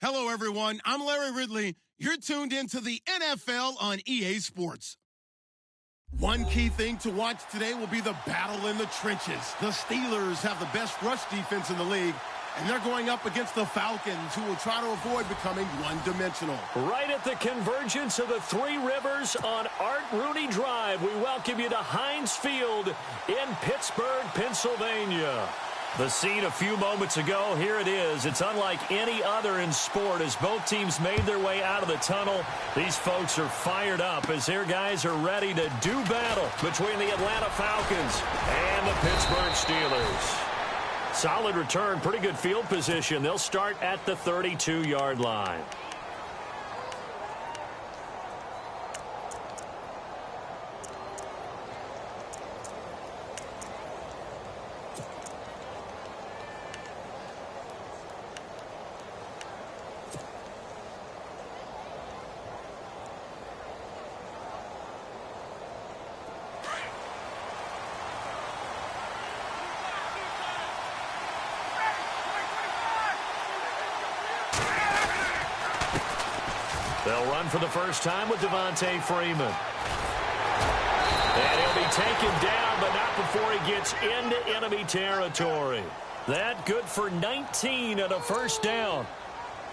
Hello, everyone. I'm Larry Ridley. You're tuned into the NFL on EA Sports. One key thing to watch today will be the battle in the trenches. The Steelers have the best rush defense in the league, and they're going up against the Falcons, who will try to avoid becoming one-dimensional. Right at the convergence of the Three Rivers on Art Rooney Drive, we welcome you to Heinz Field in Pittsburgh, Pennsylvania. The scene a few moments ago, here it is. It's unlike any other in sport as both teams made their way out of the tunnel. These folks are fired up as their guys are ready to do battle between the Atlanta Falcons and the Pittsburgh Steelers. Solid return, pretty good field position. They'll start at the 32-yard line. They'll run for the first time with Devontae Freeman. And he'll be taken down, but not before he gets into enemy territory. That good for 19 and a first down.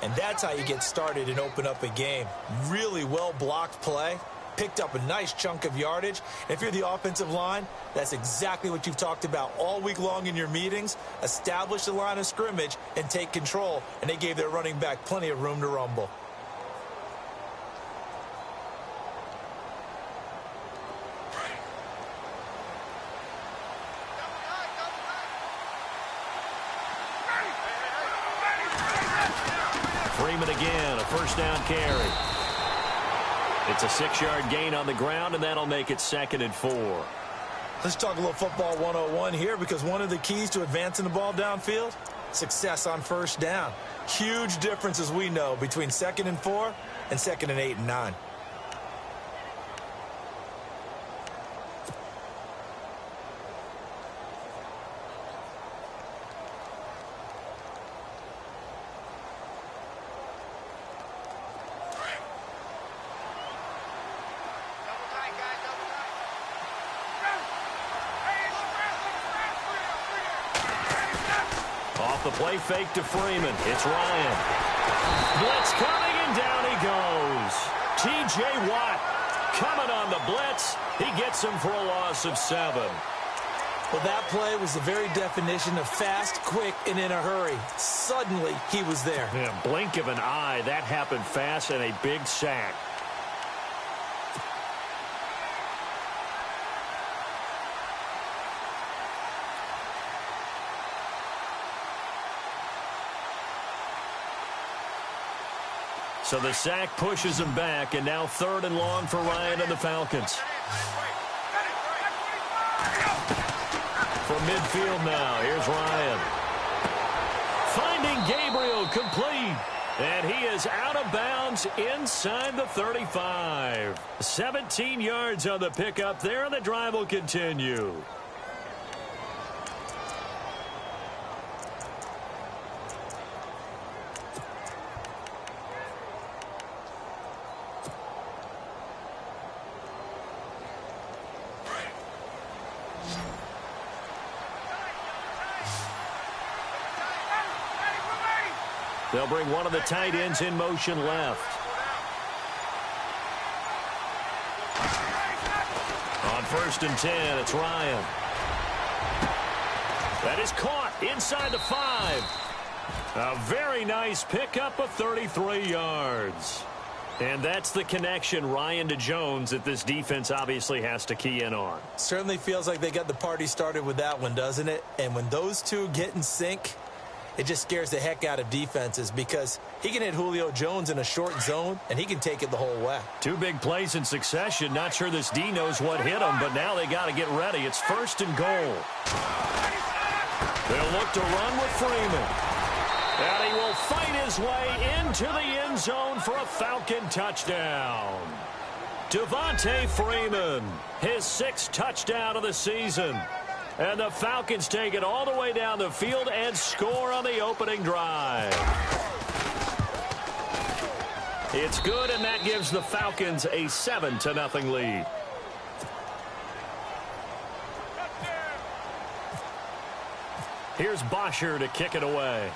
And that's how you get started and open up a game. Really well-blocked play. Picked up a nice chunk of yardage. And if you're the offensive line, that's exactly what you've talked about all week long in your meetings. Establish the line of scrimmage and take control. And they gave their running back plenty of room to rumble. Freeman again, a first down carry. It's a 6-yard gain on the ground, and that'll make it 2nd and 4. Let's talk a little football 101 here, because one of the keys to advancing the ball downfield, success on first down. Huge difference, as we know, between 2nd and 4 and 2nd and 8 and 9. Off the play fake to Freeman. It's Ryan. Blitz coming, and down he goes. T.J. Watt coming on the blitz. He gets him for a loss of 7. Well, that play was the very definition of fast, quick, and in a hurry. Suddenly, he was there. Yeah, blink of an eye. That happened fast, and a big sack. So the sack pushes him back, and now 3rd and long for Ryan and the Falcons. From midfield now, here's Ryan. Finding Gabriel, complete. And he is out of bounds inside the 35. 17 yards on the pickup there, and the drive will continue. They'll bring one of the tight ends in motion left. On 1st and 10, it's Ryan. That is caught inside the 5. A very nice pickup of 33 yards. And that's the connection, Ryan to Jones, that this defense obviously has to key in on. Certainly feels like they got the party started with that one, doesn't it? And when those two get in sync, it just scares the heck out of defenses, because he can hit Julio Jones in a short zone, and he can take it the whole way. 2 big plays in succession. Not sure this D knows what hit him, but now they got to get ready. It's 1st and goal. They'll look to run with Freeman. And he will fight his way into the end zone for a Falcon touchdown. Devontae Freeman, his 6th touchdown of the season. And the Falcons take it all the way down the field and score on the opening drive. It's good, and that gives the Falcons a 7-0 lead. Here's Bosher to kick it away.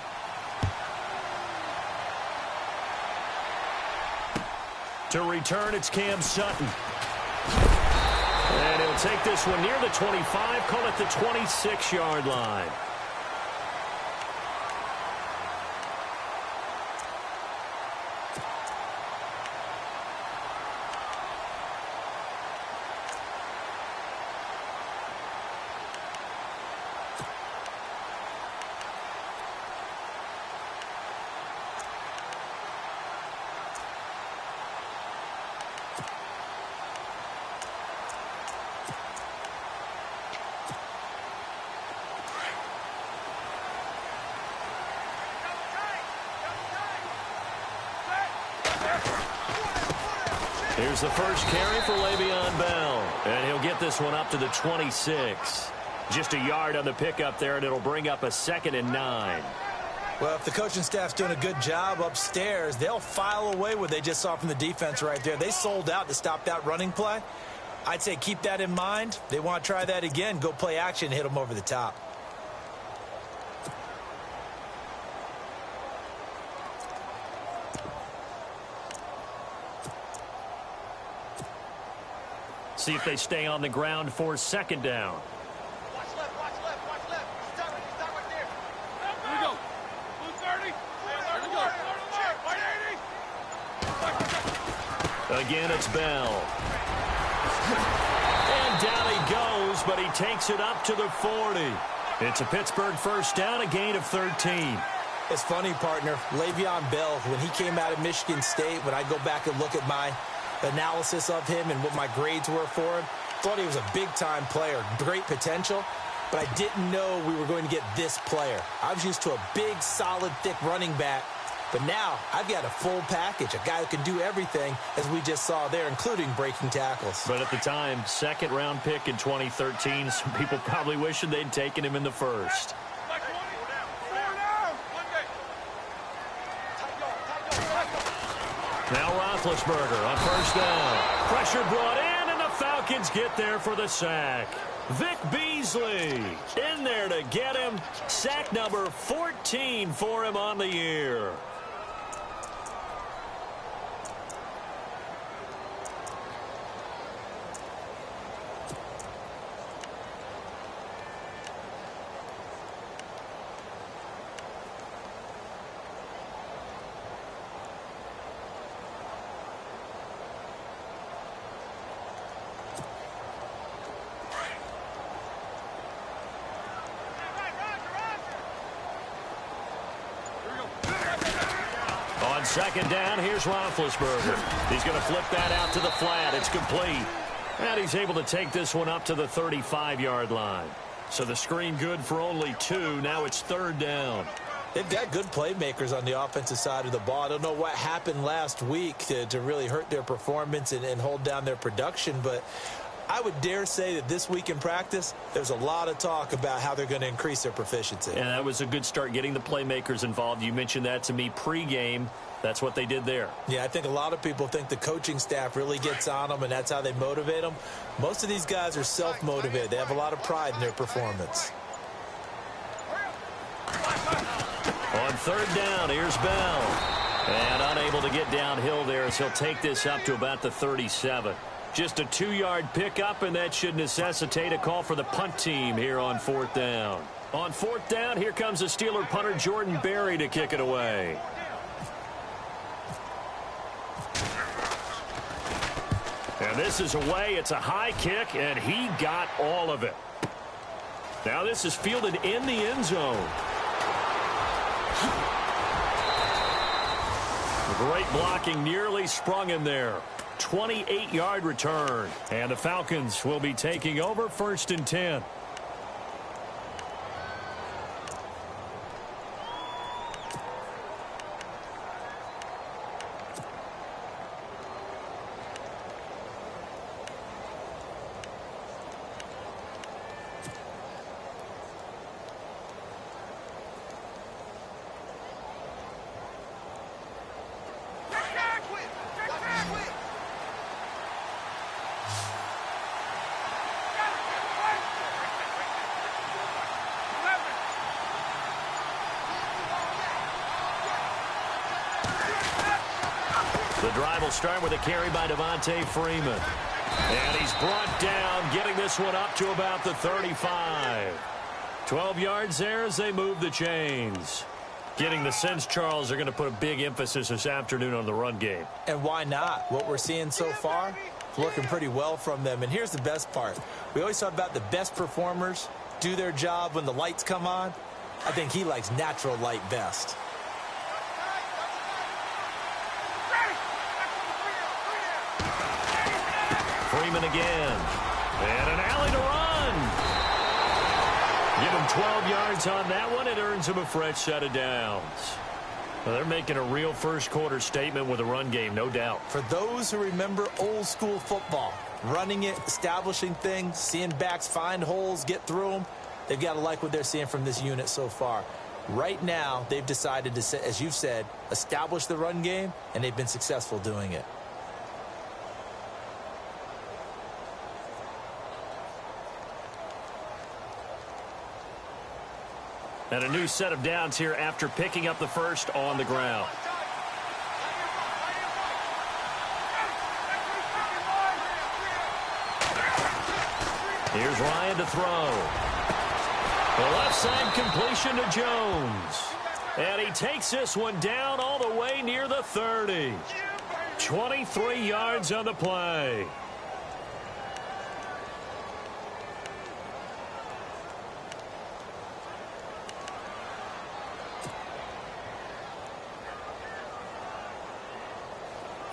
To return, it's Cam Sutton. And he'll take this one near the 25, call it the 26-yard line. Here's the first carry for Le'Veon Bell, and he'll get this one up to the 26. Just a yard on the pickup there, and it'll bring up a 2nd and 9. Well, if the coaching staff's doing a good job upstairs, they'll file away what they just saw from the defense right there. They sold out to stop that running play. I'd say keep that in mind. They want to try that again, go play action, hit them over the top. See if they stay on the ground for 2nd down. Watch left, watch left, watch left. Stop right there. Here we go. Blue 30. White 80. Again, it's Bell. And down he goes, but he takes it up to the 40. It's a Pittsburgh first down, a gain of 13. It's funny, partner. Le'Veon Bell, when he came out of Michigan State, when I go back and look at my analysis of him and what my grades were for him, thought he was a big-time player, great potential, but I didn't know we were going to get this player. I was used to a big, solid, thick running back, but now I've got a full package, a guy who can do everything, as we just saw there, including breaking tackles. But at the time, 2nd-round pick in 2013, some people probably wishing they'd taken him in the 1st. Now Roethlisberger on first down. Pressure brought in, and the Falcons get there for the sack. Vic Beasley in there to get him. Sack number 14 for him on the year. On 2nd down, here's Roethlisberger. He's going to flip that out to the flat. It's complete. And he's able to take this one up to the 35-yard line. So the screen good for only 2. Now it's 3rd down. They've got good playmakers on the offensive side of the ball. I don't know what happened last week to really hurt their performance and hold down their production, but I would dare say that this week in practice, there's a lot of talk about how they're going to increase their proficiency. And that was a good start, getting the playmakers involved. You mentioned that to me pregame. That's what they did there. Yeah, I think a lot of people think the coaching staff really gets on them, and that's how they motivate them. Most of these guys are self-motivated. They have a lot of pride in their performance. On 3rd down, here's Bell. And unable to get downhill there as he'll take this up to about the 37. Just a 2-yard pickup, and that should necessitate a call for the punt team here on 4th down. On 4th down, here comes the Steeler punter Jordan Berry to kick it away. And this is away. It's a high kick, and he got all of it. Now this is fielded in the end zone. Great blocking, nearly sprung him there. 28-yard return. And the Falcons will be taking over 1st and 10. The drive will start with a carry by Devontae Freeman. And he's brought down, getting this one up to about the 35. 12 yards there as they move the chains. Getting the sense, Charles, they're going to put a big emphasis this afternoon on the run game. And why not? What we're seeing so far, it's working pretty well from them. And here's the best part. We always talk about the best performers do their job when the lights come on. I think he likes natural light best. Freeman again. And an alley to run. Give him 12 yards on that one. It earns him a fresh set of downs. Well, they're making a real first-quarter statement with a run game, no doubt. For those who remember old-school football, running it, establishing things, seeing backs find holes, get through them, they've got to like what they're seeing from this unit so far. Right now, they've decided to, as you've said, establish the run game, and they've been successful doing it. And a new set of downs here after picking up the first on the ground. Here's Ryan to throw. The left side completion to Jones. And he takes this one down all the way near the 30. 23 yards on the play.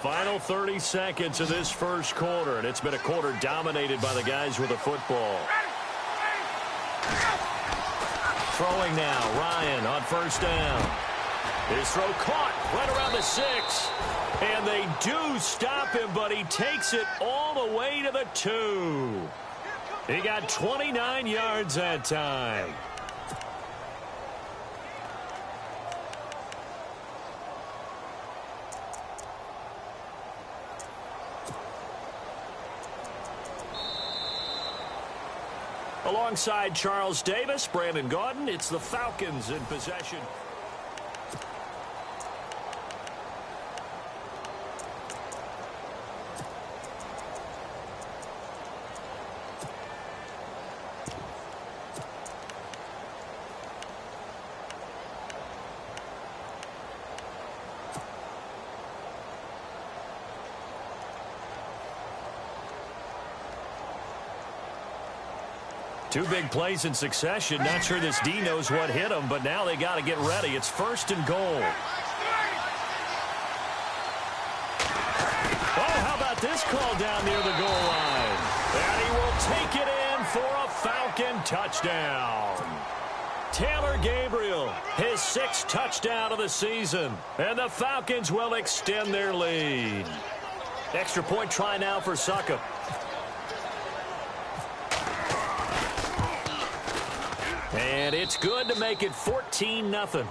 Final 30 seconds of this first quarter, and it's been a quarter dominated by the guys with the football. Throwing now, Ryan on first down. His throw caught right around the 6. And they do stop him, but he takes it all the way to the 2. He got 29 yards that time. Alongside Charles Davis, Brandon Gaudin, it's the Falcons in possession. Two big plays in succession. Not sure this D knows what hit him, but now they got to get ready. It's first and goal. Oh, how about this call down near the goal line? And he will take it in for a Falcon touchdown. Taylor Gabriel, his 6th touchdown of the season. And the Falcons will extend their lead. Extra point try now for Succop. And it's good to make it 14-0.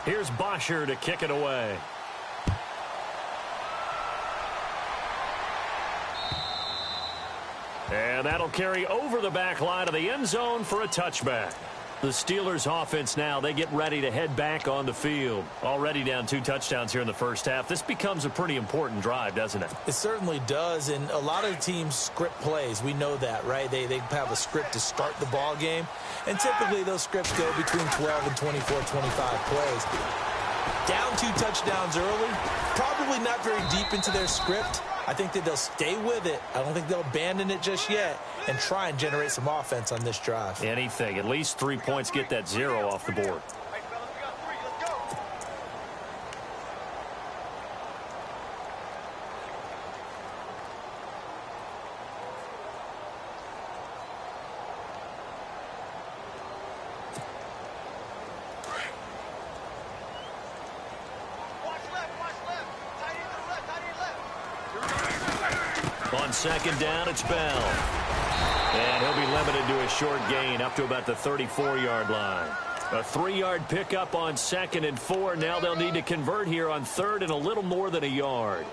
Here's Bosher to kick it away. And that'll carry over the back line of the end zone for a touchback. The Steelers offense now, they get ready to head back on the field. Already down 2 touchdowns here in the first half. This becomes a pretty important drive, doesn't it? It certainly does, and a lot of teams script plays. We know that, right? They have a script to start the ball game, and typically those scripts go between 12 and 24, 25 plays. Down 2 touchdowns early, probably not very deep into their script. I think that they'll stay with it. I don't think they'll abandon it just yet and try and generate some offense on this drive. Anything. At least 3 points, get that 0 off the board. On second down, it's Bell. And he'll be limited to a short gain up to about the 34-yard line. A 3-yard pickup on 2nd and 4. Now they'll need to convert here on 3rd and a little more than a yard.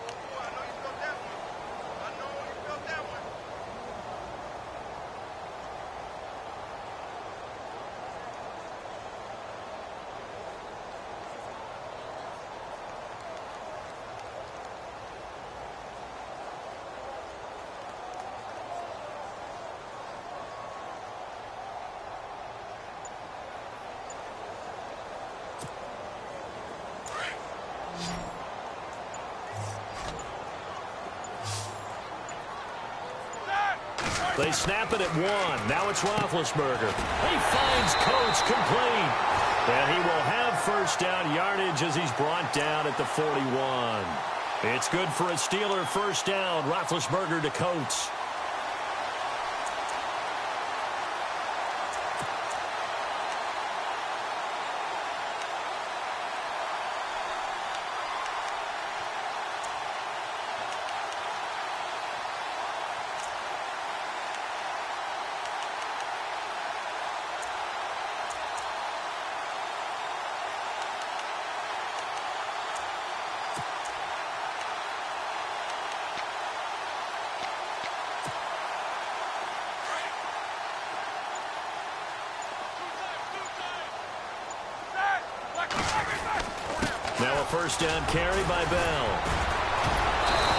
They snap it at 1. Now it's Roethlisberger. He finds Coates complete. And he will have first down yardage as he's brought down at the 41. It's good for a Steeler first down. Roethlisberger to Coates. Now a first down carry by Bell.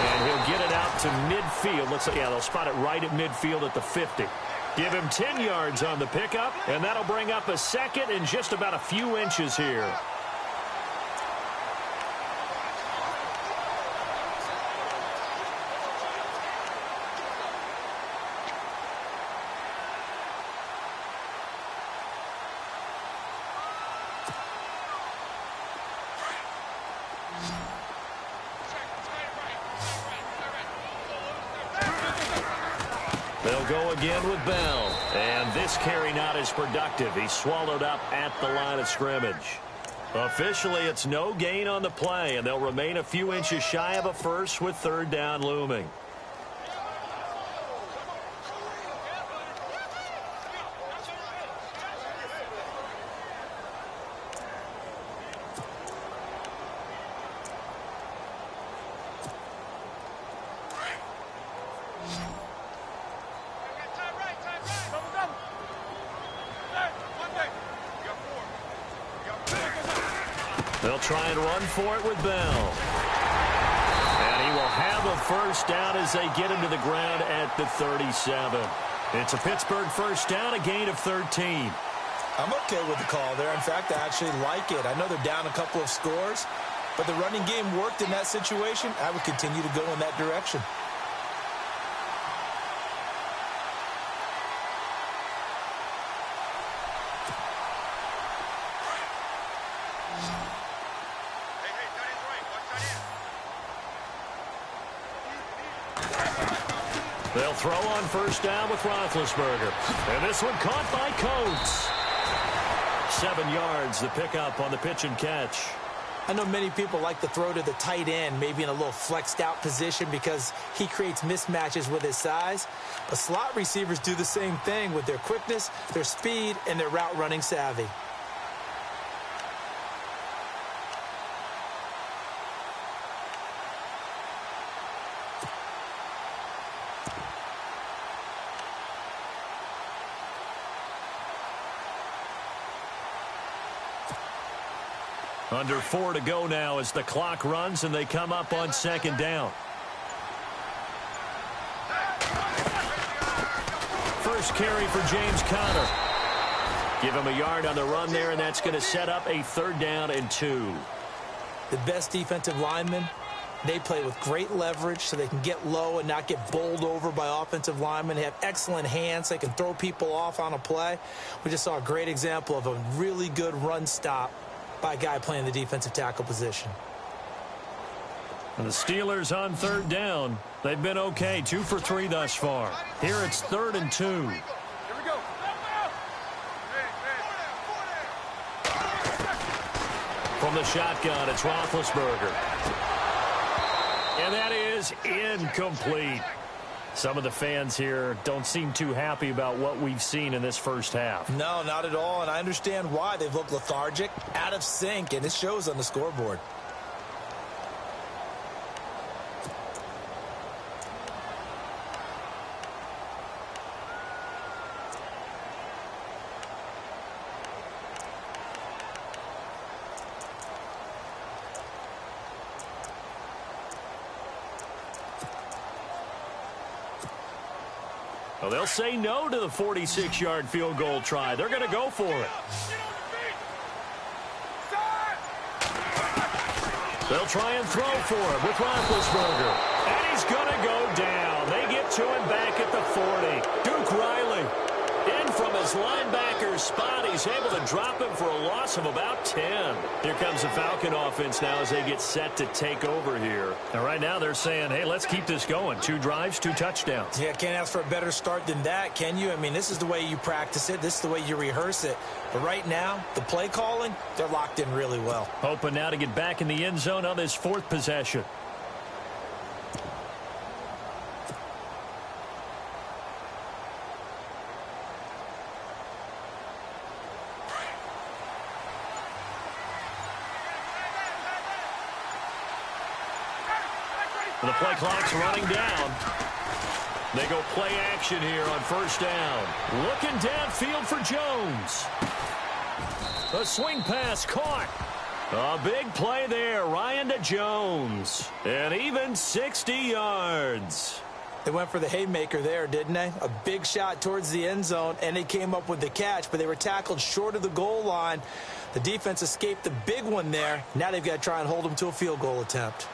And he'll get it out to midfield. Looks like, yeah, they'll spot it right at midfield at the 50. Give him 10 yards on the pickup, and that'll bring up a second and just about a few inches here. They'll go again with Bell. And this carry not as productive. He's swallowed up at the line of scrimmage. Officially, it's no gain on the play, and they'll remain a few inches shy of a first with third down looming. They'll try and run for it with Bell. And he will have a first down as they get him to the ground at the 37. It's a Pittsburgh first down, a gain of 13. I'm okay with the call there. In fact, I actually like it. I know they're down a couple of scores, but the running game worked in that situation. I would continue to go in that direction. They'll throw on first down with Roethlisberger. And this one caught by Coates. 7 yards, the pickup on the pitch and catch. I know many people like to throw to the tight end, maybe in a little flexed out position because he creates mismatches with his size. But slot receivers do the same thing with their quickness, their speed, and their route running savvy. Under 4 to go now as the clock runs and they come up on second down. First carry for James Conner. Give him a yard on the run there, and that's going to set up a third down and 2. The best defensive linemen, they play with great leverage so they can get low and not get bowled over by offensive linemen. They have excellent hands. They can throw people off on a play. We just saw a great example of a really good run stop by a guy playing the defensive tackle position. And the Steelers on third down. They've been okay, 2 for 3 thus far. Here it's 3rd and 2. Here we go. From the shotgun, it's Roethlisberger. And that is incomplete. Some of the fans here don't seem too happy about what we've seen in this first half. No, not at all, and I understand why. They've looked lethargic, out of sync, and it shows on the scoreboard. Well, they'll say no to the 46-yard field goal try. They're going to go for it. They'll try and throw for it with Roethlisberger. And he's going to go down. They get to him back at the 40. In from his linebacker spot, he's able to drop him for a loss of about 10. Here comes the Falcon offense now as they get set to take over here. And right now they're saying, hey, let's keep this going. 2 drives, 2 touchdowns. Yeah, can't ask for a better start than that, can you? I mean, this is the way you practice it. This is the way you rehearse it. But right now, the play calling, they're locked in really well. Hoping now to get back in the end zone on this 4th possession. The play clock's running down. They go play action here on 1st down. Looking downfield for Jones. A swing pass caught. A big play there. Ryan to Jones. And even 60 yards. They went for the haymaker there, didn't they? A big shot towards the end zone, and they came up with the catch, but they were tackled short of the goal line. The defense escaped the big one there. Now they've got to try and hold them to a field goal attempt.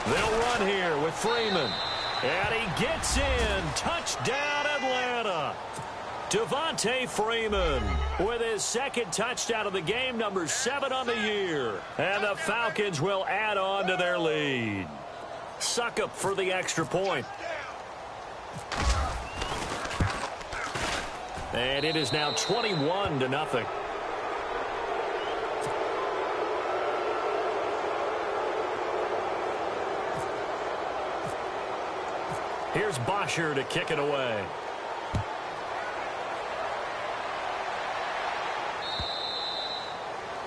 They'll run here with Freeman. And he gets in. Touchdown, Atlanta. Devontae Freeman with his 2nd touchdown of the game, number 7 on the year. And the Falcons will add on to their lead. Suckup for the extra point. And it is now 21-0. Here's Bosher to kick it away.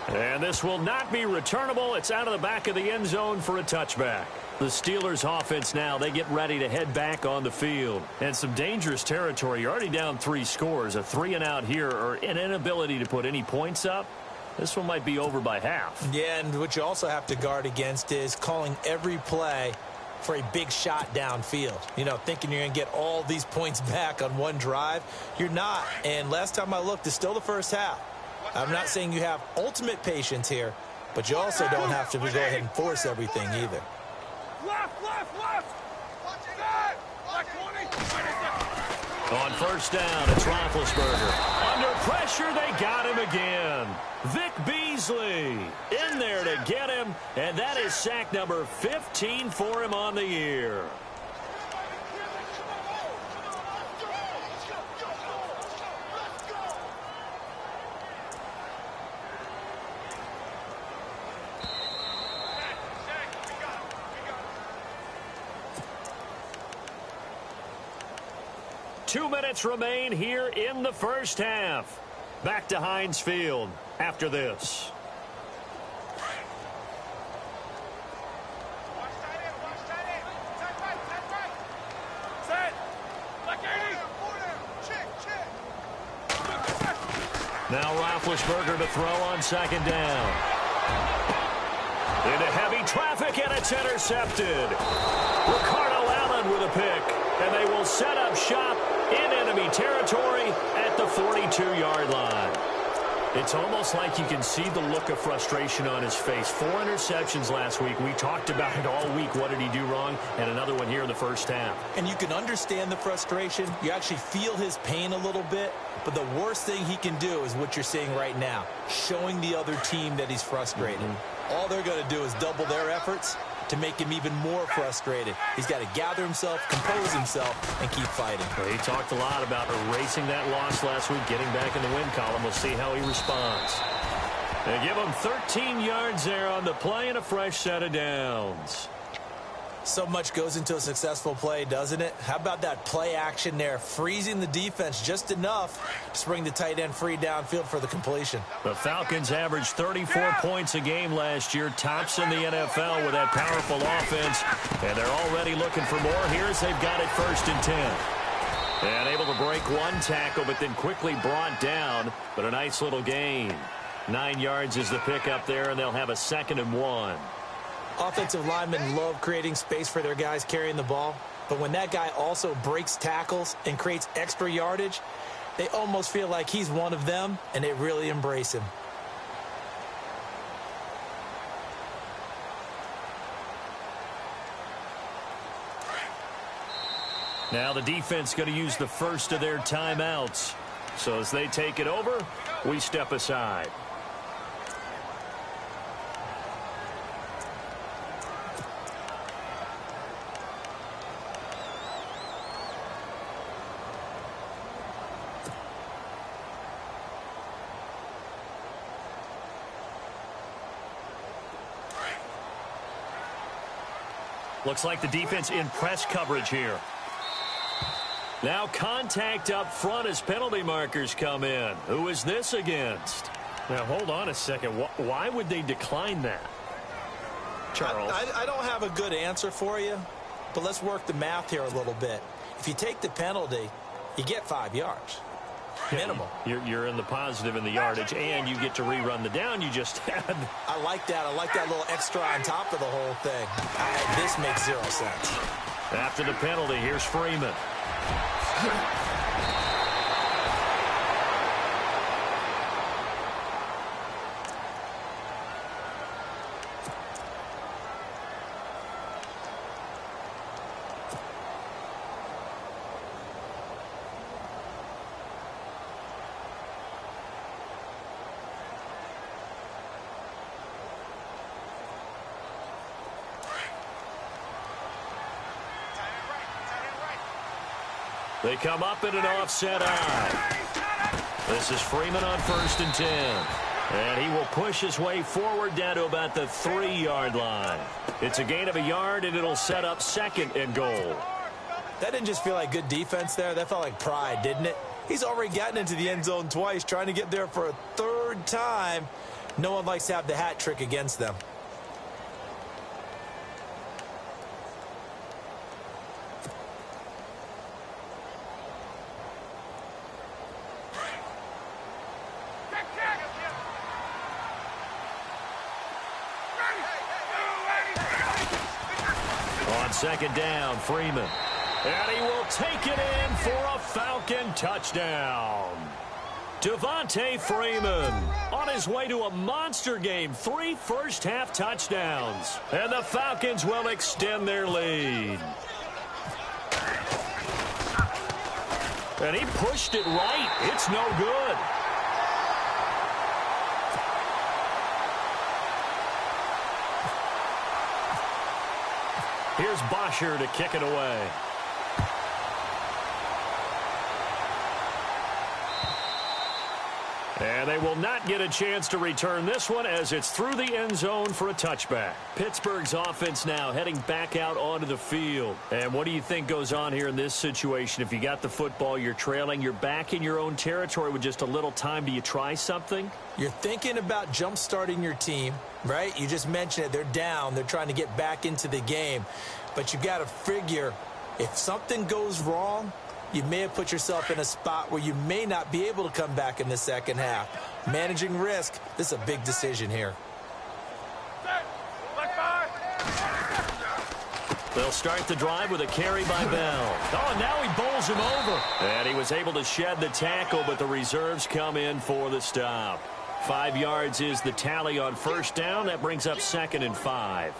And this will not be returnable. It's out of the back of the end zone for a touchback. The Steelers offense now, they get ready to head back on the field. And some dangerous territory. You're already down 3 scores. A 3-and-out here or an inability to put any points up. This one might be over by half. Yeah, and what you also have to guard against is calling every play for a big shot downfield. You know, thinking you're going to get all these points back on one drive. You're not. And last time I looked, it's still the first half. I'm not saying you have ultimate patience here, but you also don't have to go ahead and force everything either. On 1st down, it's Roethlisberger. Under pressure, they got him again. Vic Beasley in there to get him, and that is sack number 15 for him on the year. Two minutes remain here in the first half. Back to Heinz Field after this. Now Roethlisberger to throw on 2nd down. Into heavy traffic, and it's intercepted. Ricardo Allen with a pick, and they will set up shop in enemy territory at the 42-yard line. It's almost like you can see the look of frustration on his face. 4 interceptions last week. We talked about it all week. What did he do wrong? And another one here in the first half. And you can understand the frustration. You actually feel his pain a little bit. But the worst thing he can do is what you're seeing right now, showing the other team that he's frustrated. All they're going to do is double their efforts to make him even more frustrated. He's got to gather himself, compose himself, and keep fighting. Well, he talked a lot about erasing that loss last week, getting back in the win column. We'll see how he responds. They give him 13 yards there on the play and a fresh set of downs. So much goes into a successful play, doesn't it? How about that play action there, freezing the defense just enough to bring the tight end free downfield for the completion. The Falcons averaged 34 points a game last year, tops in the NFL with that powerful offense, and they're already looking for more. Here's they've got it 1st and 10. And able to break one tackle, but then quickly brought down, but a nice little gain. 9 yards is the pickup there, and they'll have a 2nd and 1. Offensive linemen love creating space for their guys carrying the ball, but when that guy also breaks tackles and creates extra yardage, they almost feel like he's one of them, and they really embrace him. Now the defense going to use the first of their timeouts. So as they take it over, we step aside. Looks like the defense in press coverage here. Now contact up front as penalty markers come in. Who is this against? Now hold on a second. Why would they decline that? Charles. I don't have a good answer for you, but let's work the math here a little bit. If you take the penalty, you get 5 yards. Minimum. You're in the positive in the yardage, and you get to rerun the down you just had. I like that. I like that little extra on top of the whole thing. This makes 0 sense. After the penalty, here's Freeman. They come up in an offset eye. This is Freeman on 1st and 10. And he will push his way forward down to about the 3-yard line. It's a gain of a yard, and it'll set up 2nd and goal. That didn't just feel like good defense there. That felt like pride, didn't it? He's already gotten into the end zone twice, trying to get there for a 3rd time. No one likes to have the hat trick against them. On 2nd down, Freeman. And he will take it in for a Falcon touchdown. Devontae Freeman on his way to a monster game. 3 first-half touchdowns. And the Falcons will extend their lead. And he pushed it right. It's no good. Here's Bosher to kick it away. And they will not get a chance to return this one as it's through the end zone for a touchback. Pittsburgh's offense now heading back out onto the field. And what do you think goes on here in this situation? If you got the football, you're trailing, you're back in your own territory with just a little time. Do you try something? You're thinking about jump-starting your team, right? You just mentioned it. They're down. They're trying to get back into the game. But you got to figure if something goes wrong, you may have put yourself in a spot where you may not be able to come back in the second half. Managing risk, this is a big decision here. They'll start the drive with a carry by Bell. Oh, and now he bowls him over. And he was able to shed the tackle, but the reserves come in for the stop. 5 yards is the tally on 1st down. That brings up 2nd and 5.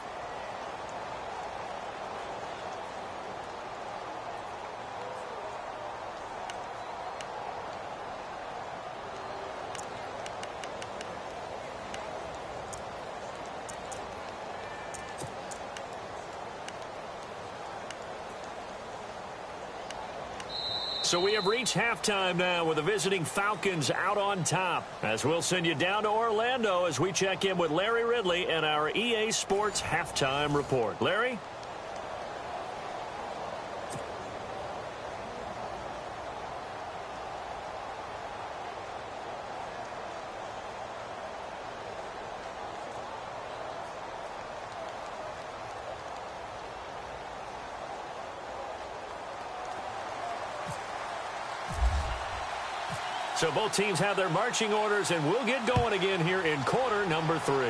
So we have reached halftime now with the visiting Falcons out on top. As we'll send you down to Orlando as we check in with Larry Ridley and our EA Sports Halftime Report. Larry? So both teams have their marching orders, and we'll get going again here in quarter number 3.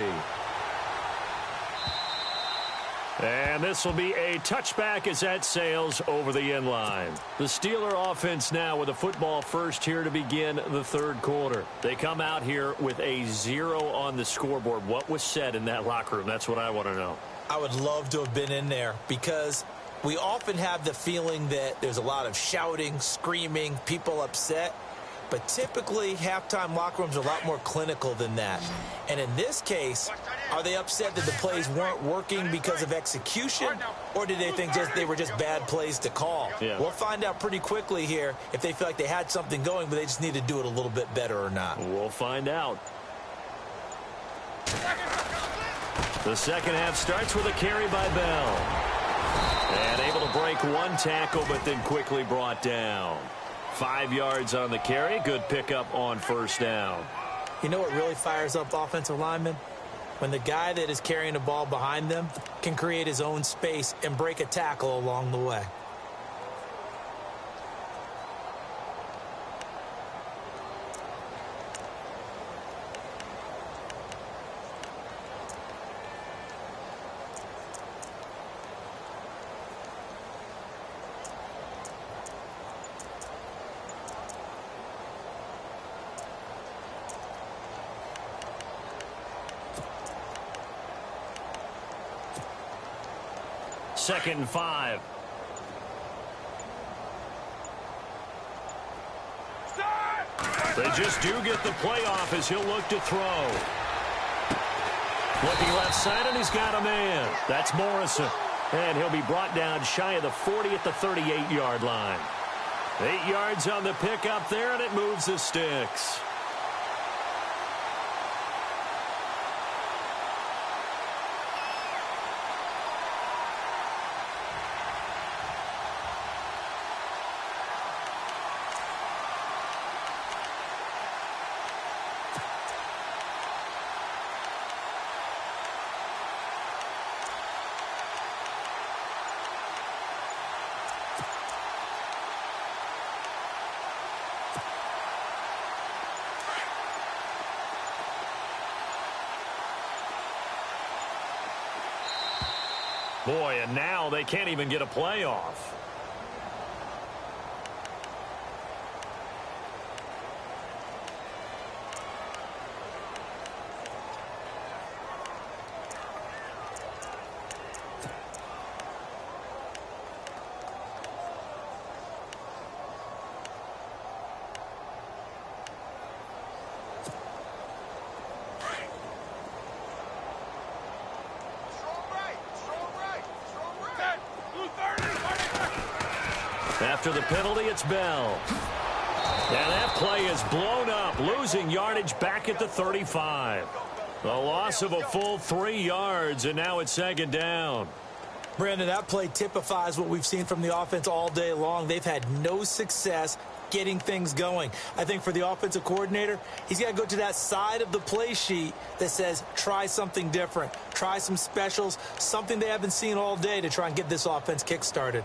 And this will be a touchback as that sails over the end line. The Steeler offense now with a football first here to begin the 3rd quarter. They come out here with a 0 on the scoreboard. What was said in that locker room? That's what I want to know. I would love to have been in there because We often have the feeling that there's a lot of shouting, screaming, people upset. But typically, halftime locker rooms are a lot more clinical than that. And in this case, are they upset that the plays weren't working because of execution? Or did they think they were just bad plays to call? Yeah. We'll find out pretty quickly here if they feel like they had something going, but they just need to do it a little bit better or not. We'll find out. The second half starts with a carry by Bell. And able to break one tackle, but then quickly brought down. 5 yards on the carry. Good pickup on first down. You know what really fires up offensive linemen? When the guy that is carrying the ball behind them can create his own space and break a tackle along the way. Second and 5. They just do get the playoff as he'll look to throw. Looking left side, and he's got a man. That's Morrison. And he'll be brought down shy of the 40 at the 38-yard line. 8 yards on the pickup there, and it moves the sticks. Boy, and now they can't even get a playoff. After the penalty, it's Bell. And that play is blown up, losing yardage back at the 35. The loss of a full 3 yards, and now it's second down. Brandon, that play typifies what we've seen from the offense all day long. They've had no success getting things going. I think for the offensive coordinator, he's got to go to that side of the play sheet that says, try something different. Try some specials, something they haven't seen all day to try and get this offense kick-started.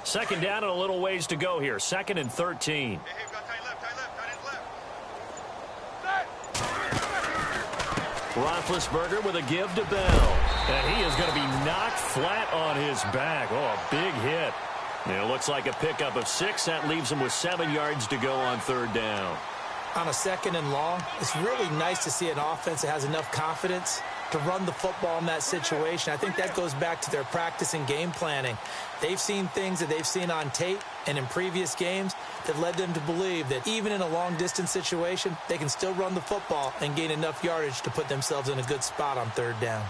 Second down and a little ways to go here. 2nd and 13. Roethlisberger with a give to Bell. And he is going to be knocked flat on his back. Oh, a big hit. And it looks like a pickup of 6. That leaves him with 7 yards to go on third down. On a 2nd and long, it's really nice to see an offense that has enough confidence to run the football in that situation. I think that goes back to their practice and game planning. They've seen things that they've seen on tape and in previous games that led them to believe that even in a long-distance situation, they can still run the football and gain enough yardage to put themselves in a good spot on third down.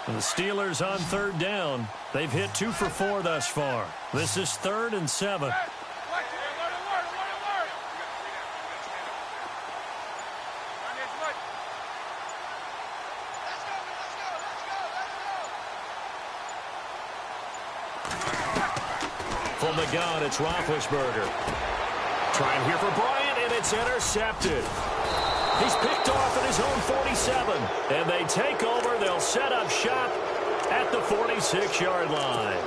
The Steelers on third down. They've hit 2 for 4 thus far. This is 3rd and 7. From the gun, it's Roethlisberger. Trying here for Bryant, and it's intercepted. He's picked off at his own 47. And they take over. They'll set up shop at the 46-yard line.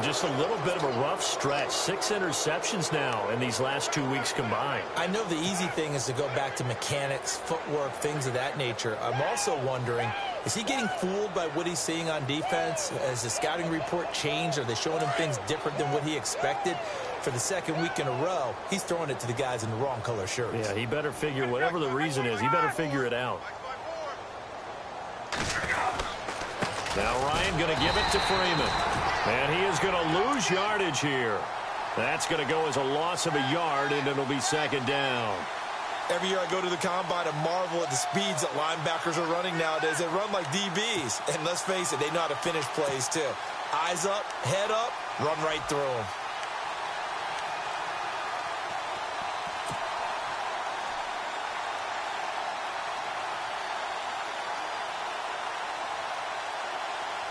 Just a little bit of a rough stretch. 6 interceptions now in these last 2 weeks combined. I know the easy thing is to go back to mechanics, footwork, things of that nature. I'm also wondering, is he getting fooled by what he's seeing on defense? Has the scouting report changed? Are they showing him things different than what he expected? For the second week in a row, he's throwing it to the guys in the wrong color shirts. Yeah, he better figure, whatever the reason is, he better figure it out. Now Ryan going to give it to Freeman. And he is going to lose yardage here. That's going to go as a loss of a yard, and it'll be second down. Every year I go to the combine and marvel at the speeds that linebackers are running nowadays. They run like DBs. And let's face it, they know how to finish plays too. Eyes up, head up, run right through them.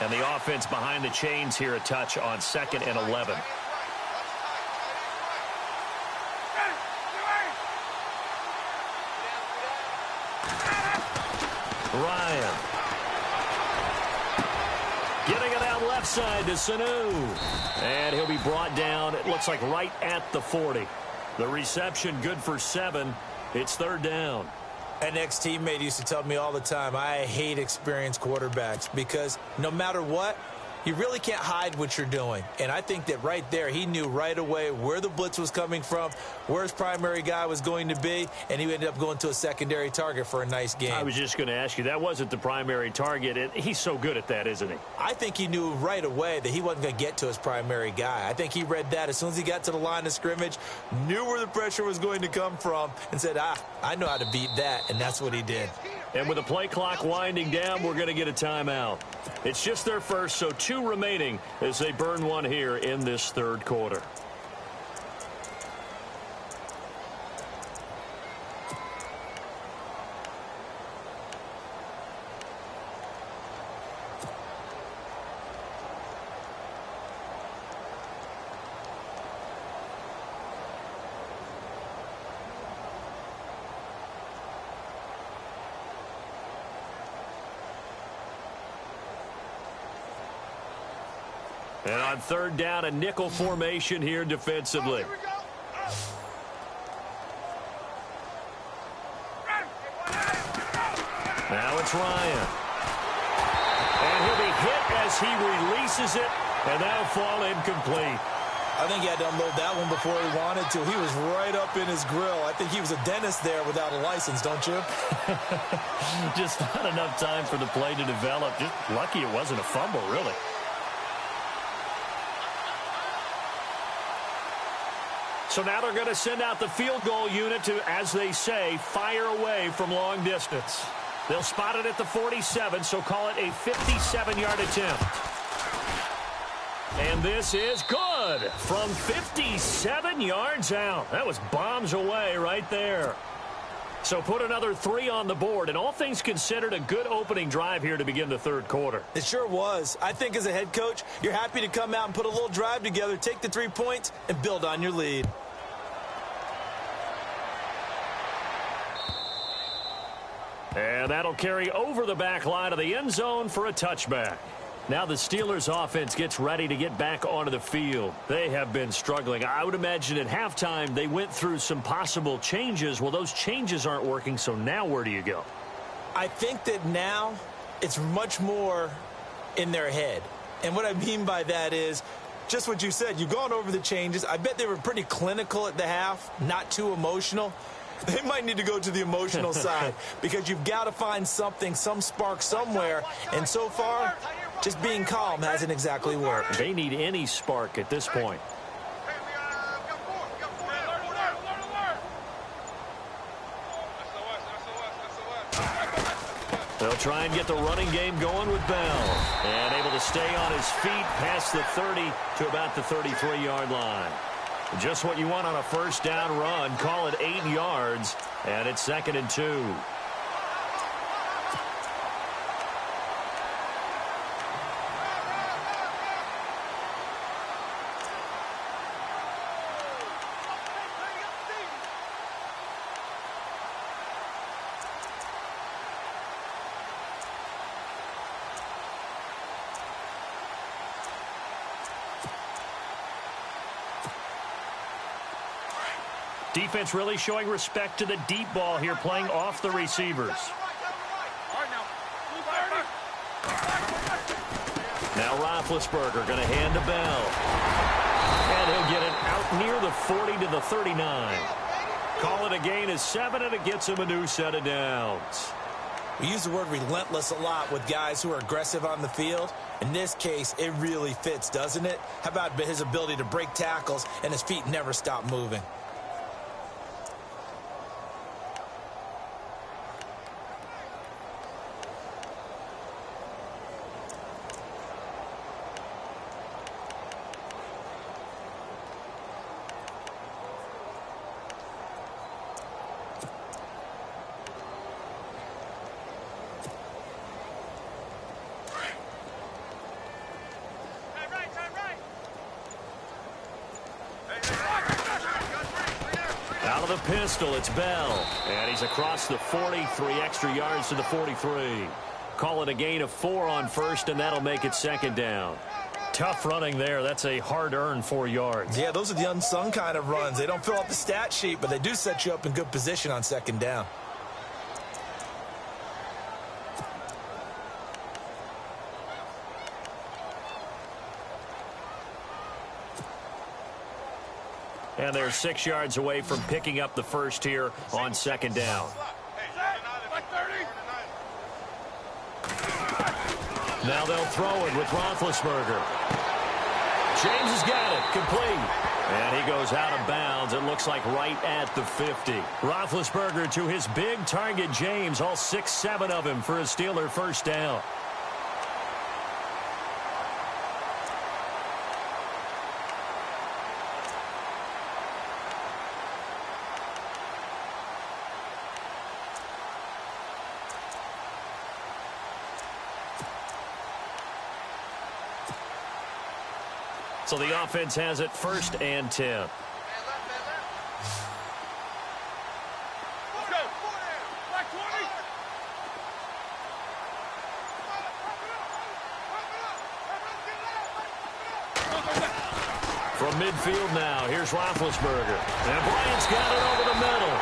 And the offense behind the chains here, a touch on 2nd and 11. Ryan. Getting it out left side to Sanu. And he'll be brought down, it looks like right at the 40. The reception good for 7. It's 3rd down. An ex-teammate used to tell me all the time, I hate experienced quarterbacks because no matter what, you really can't hide what you're doing. And I think that right there, he knew right away where the blitz was coming from, where his primary guy was going to be, and he ended up going to a secondary target for a nice game. I was just going to ask you, that wasn't the primary target, and he's so good at that, isn't he? I think he knew right away that he wasn't going to get to his primary guy. I think he read that as soon as he got to the line of scrimmage, knew where the pressure was going to come from, and said, I know how to beat that, and that's what he did. And with the play clock winding down, we're going to get a timeout. It's just their first, so 2 remaining as they burn one here in this 3rd quarter. And on 3rd down, a nickel formation here defensively. Now it's Ryan. And he'll be hit as he releases it, and that'll fall incomplete. I think he had to unload that one before he wanted to. He was right up in his grill. I think he was a dentist there without a license, don't you? Just not enough time for the play to develop. Just lucky it wasn't a fumble, really. So now they're going to send out the field goal unit to, as they say, fire away from long distance. They'll spot it at the 47, so call it a 57-yard attempt. And this is good from 57 yards out. That was bombs away right there. So put another 3 on the board, and all things considered, a good opening drive here to begin the 3rd quarter. It sure was. I think as a head coach, you're happy to come out and put a little drive together, take the 3 points, and build on your lead. And that'll carry over the back line of the end zone for a touchback. Now the Steelers offense gets ready to get back onto the field. They have been struggling. I would imagine at halftime they went through some possible changes. Well, those changes aren't working, so now where do you go? I think that now it's much more in their head. And what I mean by that is just what you said. You've gone over the changes. I bet they were pretty clinical at the half, not too emotional. They might need to go to the emotional side because you've got to find something, some spark somewhere. And so far, just being calm hasn't exactly worked. They need any spark at this point. They'll try and get the running game going with Bell. And able to stay on his feet past the 30 to about the 33-yard line. Just what you want on a first down run. Call it 8 yards. And it's 2nd and 2. Defense really showing respect to the deep ball here, playing off the receivers. Now Roethlisberger going to hand to Bell. And he'll get it out near the 40 to the 39. Call it a gain of 7, and it gets him a new set of downs. We use the word relentless a lot with guys who are aggressive on the field. In this case, it really fits, doesn't it? How about his ability to break tackles and his feet never stop moving? Out of the pistol, it's Bell. And he's across the 43 extra yards to the 43. Call it a gain of 4 on first, and that'll make it second down. Tough running there. That's a hard-earned 4 yards. Yeah, those are the unsung kind of runs. They don't fill out the stat sheet, but they do set you up in good position on second down. And they're 6 yards away from picking up the first here on second down. Now they'll throw it with Roethlisberger. James has got it, complete. And he goes out of bounds, it looks like right at the 50. Roethlisberger to his big target, James, all 6-7 of him for a Steeler first down. So the offense has it 1st and 10. From midfield now, here's Roethlisberger. And Bryant's got it over the middle.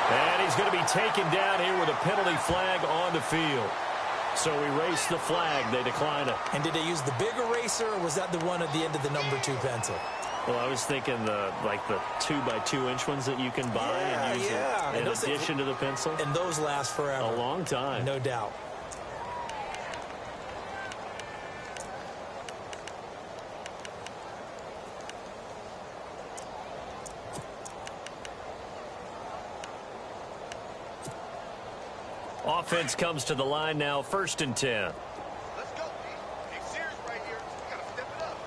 And he's going to be taken down here with a penalty flag on the field. So erase the flag. They decline it. And did they use the big eraser, or was that the one at the end of the number 2 pencil? Well, I was thinking the 2x2-inch ones that you can buy and use in addition to the pencil. And those last forever. A long time. No doubt. Offense comes to the line now, 1st and 10. Let's go, Big serious right here. We got to step it up.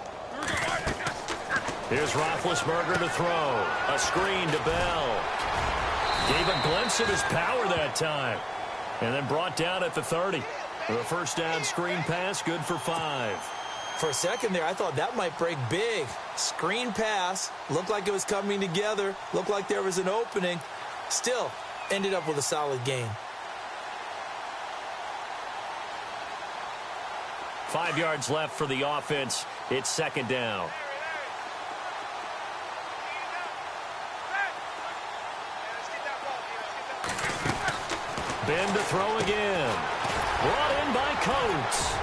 Here's Roethlisberger to throw. A screen to Bell. Gave a glimpse of his power that time. And then brought down at the 30. The first down screen pass, good for 5. For a second there, I thought that might break big. Screen pass. Looked like it was coming together. Looked like there was an opening. Still, ended up with a solid gain. 5 yards left for the offense. It's second down. Ben to throw again. Brought in by Coates.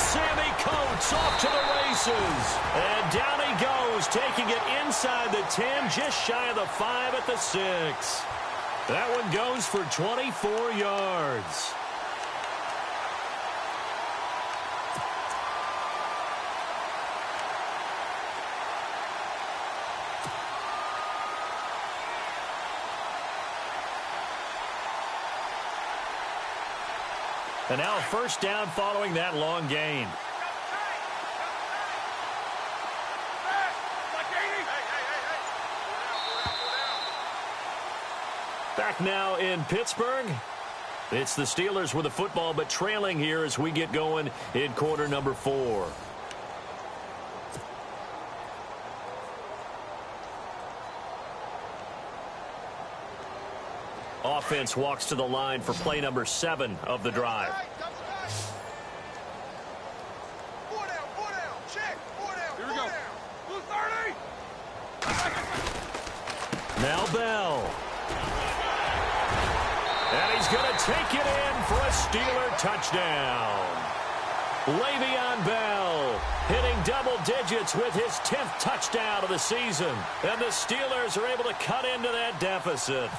Sammy Coates off to the races. And down he goes, taking it inside the 10, just shy of the 5 at the 6. That one goes for 24 yards. And now a first down following that long gain. Back now in Pittsburgh. It's the Steelers with the football, but trailing here as we get going in quarter number 4. Offense walks to the line for play number 7 of the drive. Now Bell. And he's going to take it in for a Steeler touchdown. Le'Veon Bell hitting double digits with his 10th touchdown of the season. And the Steelers are able to cut into that deficit.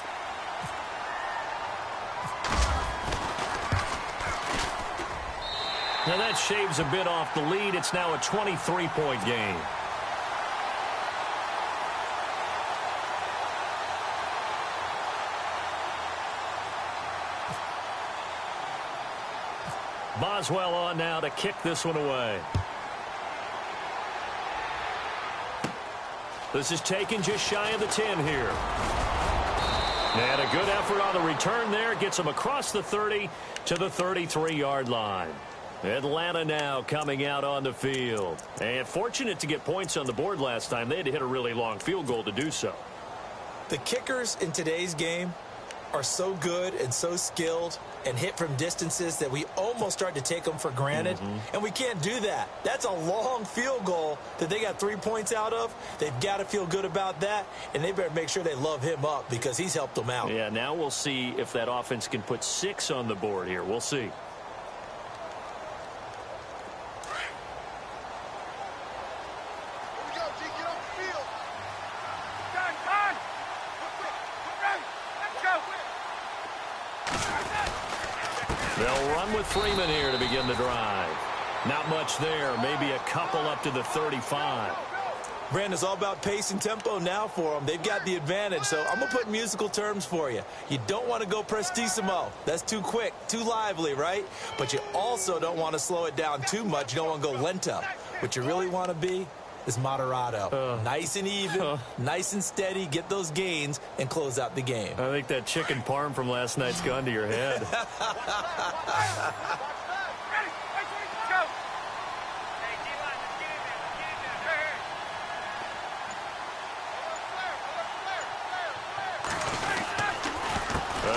Now that shaves a bit off the lead. It's now a 23-point game. Boswell on now to kick this one away. This is taken just shy of the 10 here. And a good effort on the return there. Gets him across the 30 to the 33-yard line. Atlanta now coming out on the field. And fortunate to get points on the board last time. They had to hit a really long field goal to do so. The kickers in today's game are so good and so skilled and hit from distances that we almost start to take them for granted. And we can't do that. That's a long field goal that they got 3 points out of. They've got to feel good about that, and they better make sure they love him up because he's helped them out. Yeah, now we'll see if that offense can put 6 on the board here. We'll see. They'll run with Freeman here to begin the drive. Not much there. Maybe a couple up to the 35. Brandon, it's all about pace and tempo now for them. They've got the advantage, so I'm going to put musical terms for you. You don't want to go prestissimo. That's too quick, too lively, right? But you also don't want to slow it down too much. You don't want to go lento. What you really want to be is moderato. Nice and even, nice and steady, get those gains, and close out the game. I think that chicken parm from last night's gone to your head.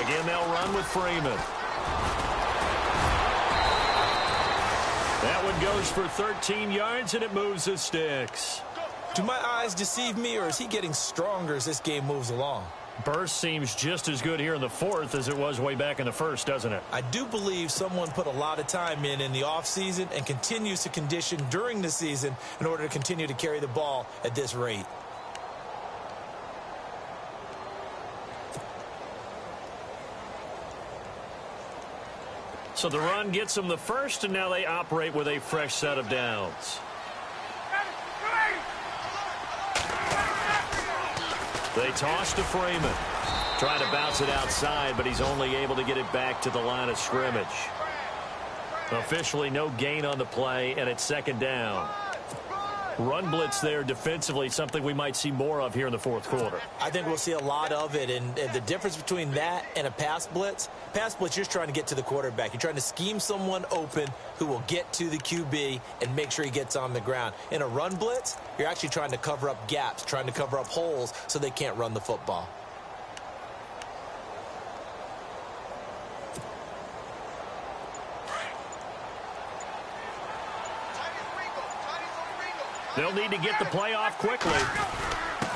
Again, they'll run with Freeman. That one goes for 13 yards, and it moves the sticks. Do my eyes deceive me, or is he getting stronger as this game moves along? Burst seems just as good here in the fourth as it was way back in the first, doesn't it? I do believe someone put a lot of time in the offseason and continues to condition during the season in order to continue to carry the ball at this rate. So the run gets them the first, and now they operate with a fresh set of downs. They toss to Freeman. Trying to bounce it outside, but he's only able to get it back to the line of scrimmage. Officially no gain on the play, and it's second down. Run blitz there defensively, something we might see more of here in the fourth quarter. I think we'll see a lot of it, and the difference between that and a pass blitz, you're just trying to get to the quarterback. You're trying to scheme someone open who will get to the QB and make sure he gets on the ground. In a run blitz, you're actually trying to cover up gaps, trying to cover up holes so they can't run the football. They'll need to get the play off quickly.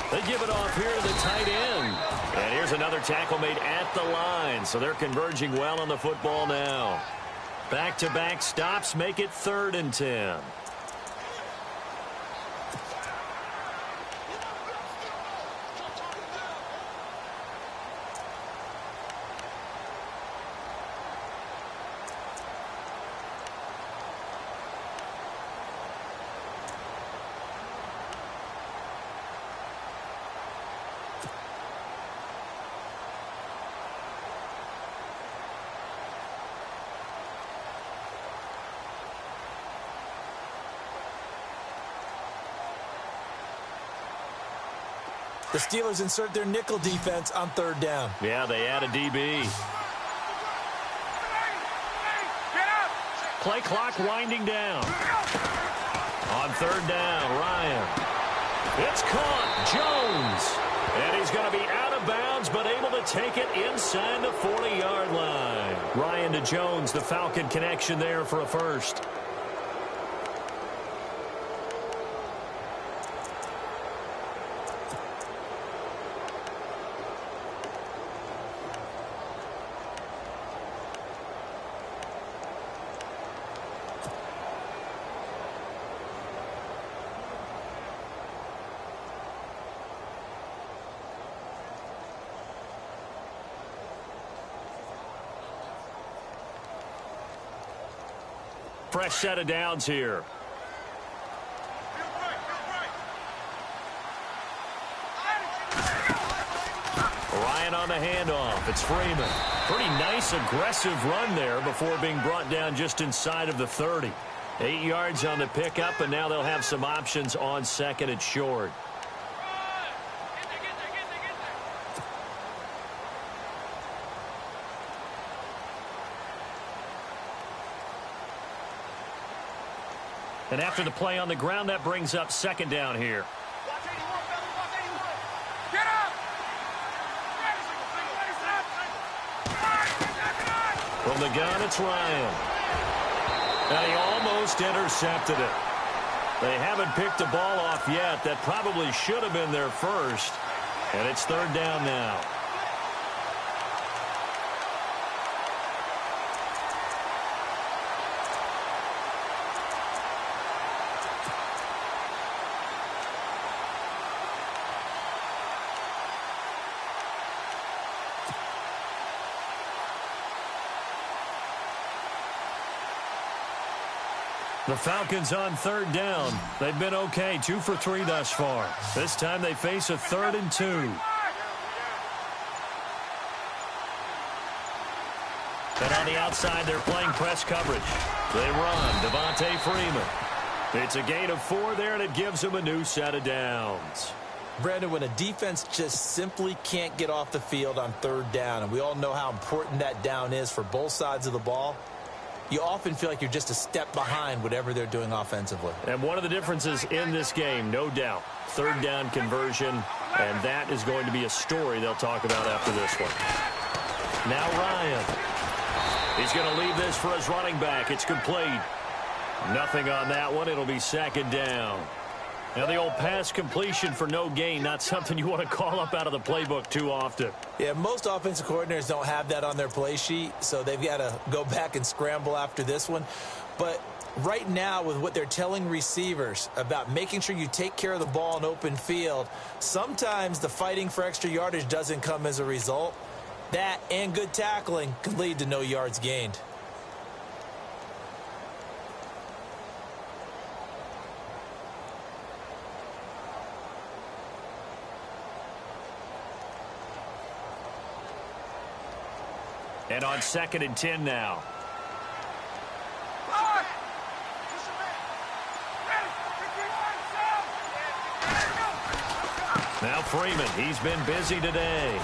They give it off here to the tight end. And here's another tackle made at the line. So they're converging well on the football now. Back-to-back stops make it 3rd and 10. The Steelers insert their nickel defense on 3rd down. Yeah, they add a DB. Play clock winding down. On 3rd down, Ryan. It's caught. Jones. And he's going to be out of bounds, but able to take it inside the 40-yard line. Ryan to Jones, the Falcon connection there for a first. fresh set of downs here. Ryan on the handoff. It's Freeman. Pretty nice, aggressive run there before being brought down just inside of the 30. 8 yards on the pickup, and now they'll have some options on second and short. And after the play on the ground, that brings up second down here. From the gun, it's Ryan. And he almost intercepted it. They haven't picked the ball off yet. That probably should have been their first. And it's third down now. The Falcons on third down. They've been okay, 2 for 3 thus far. This time they face a 3rd and 2. And on the outside, they're playing press coverage. They run, Devontae Freeman. It's a gain of 4 there, and it gives them a new set of downs. Brandon, when a defense just simply can't get off the field on third down, and we all know how important that down is for both sides of the ball, you often feel like you're just a step behind whatever they're doing offensively. And one of the differences in this game, no doubt, third down conversion, and that is going to be a story they'll talk about after this one. Now Ryan. He's going to leave this for his running back. It's complete. Nothing on that one. It'll be second down. Now the old pass completion for no gain, not something you want to call up out of the playbook too often. Yeah, most offensive coordinators don't have that on their play sheet, so they've got to go back and scramble after this one. But right now, with what they're telling receivers about making sure you take care of the ball in open field, sometimes the fighting for extra yardage doesn't come as a result. That and good tackling could lead to no yards gained. And on 2nd and 10 now. Now Freeman, he's been busy today.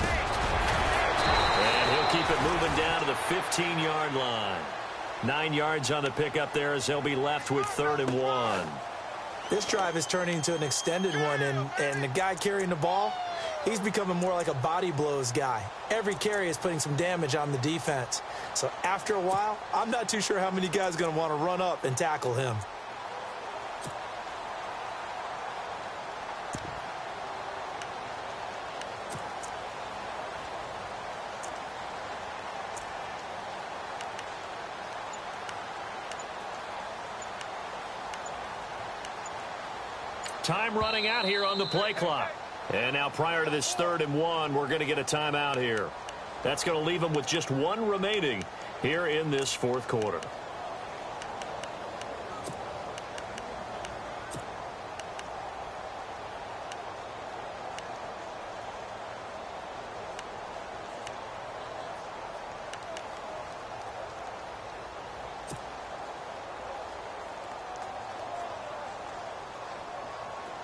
And he'll keep it moving down to the 15-yard line. 9 yards on the pickup there as they'll be left with 3rd and 1. This drive is turning into an extended one, and the guy carrying the ball, he's becoming more like a body blows guy. Every carry is putting some damage on the defense. So after a while, I'm not too sure how many guys are going to want to run up and tackle him. Time running out here on the play clock. And now prior to this 3rd and 1, we're going to get a timeout here. That's going to leave them with just 1 remaining here in this 4th quarter.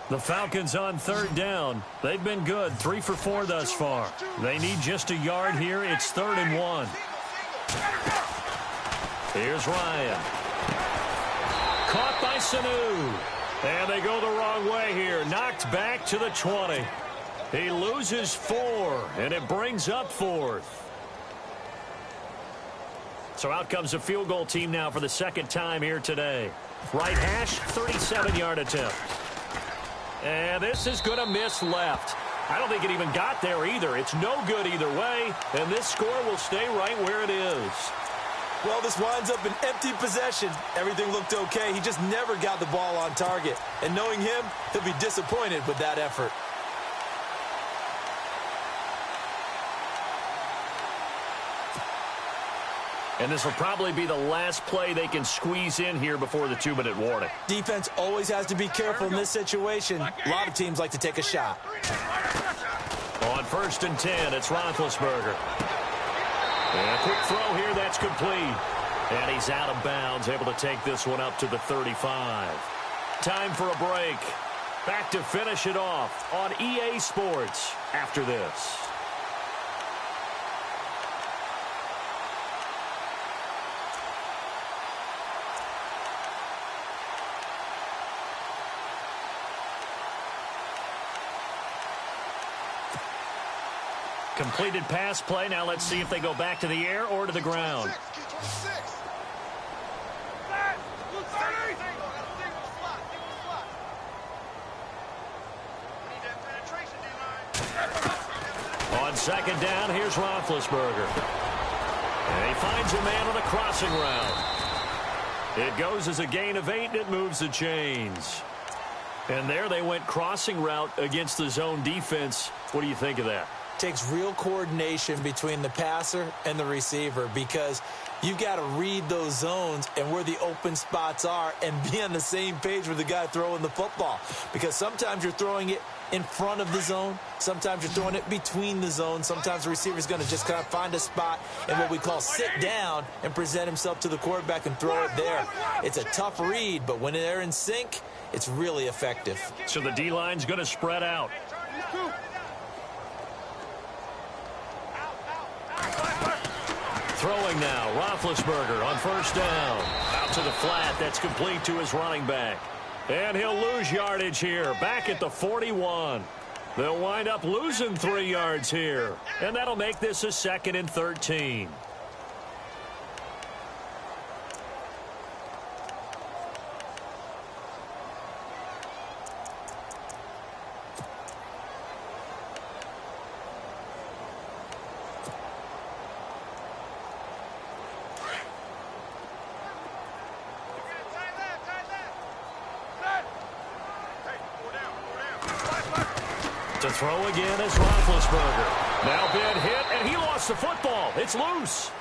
The Falcons on 3rd down. They've been good, 3 for 4 thus far. They need just a yard here. It's 3rd and 1. Here's Ryan. Caught by Sanu. And they go the wrong way here. Knocked back to the 20. He loses 4, and it brings up 4th. So out comes a field goal team now for the 2nd time here today. Right hash, 37-yard attempt. And this is going to miss left. I don't think it even got there either. It's no good either way, and this score will stay right where it is. Well, this winds up an empty possession. Everything looked okay. He just never got the ball on target. And knowing him, he'll be disappointed with that effort. And this will probably be the last play they can squeeze in here before the 2-minute warning. Defense always has to be careful in this situation. A lot of teams like to take a shot. On 1st and 10, it's Roethlisberger. And a quick throw here, that's complete. And he's out of bounds, able to take this one up to the 35. Time for a break. Back to finish it off on EA Sports after this. Completed pass play. Now let's see if they go back to the air or to the ground. On 2nd down, here's Roethlisberger. And he finds a man on a crossing route. It goes as a gain of 8, and it moves the chains. And there they went crossing route against the zone defense. What do you think of that? Takes real coordination between the passer and the receiver because you've got to read those zones and where the open spots are and be on the same page with the guy throwing the football. Because sometimes you're throwing it in front of the zone. Sometimes you're throwing it between the zones. Sometimes the receiver's going to just kind of find a spot and what we call sit down and present himself to the quarterback and throw it there. It's a tough read, but when they're in sync, it's really effective. So the D-line's going to spread out. Throwing now, Roethlisberger on 1st down. Out to the flat, that's complete to his running back. And he'll lose yardage here, back at the 41. They'll wind up losing 3 yards here. And that'll make this a 2nd and 13. To throw again is Roethlisberger. Now been hit, and he lost the football. It's loose.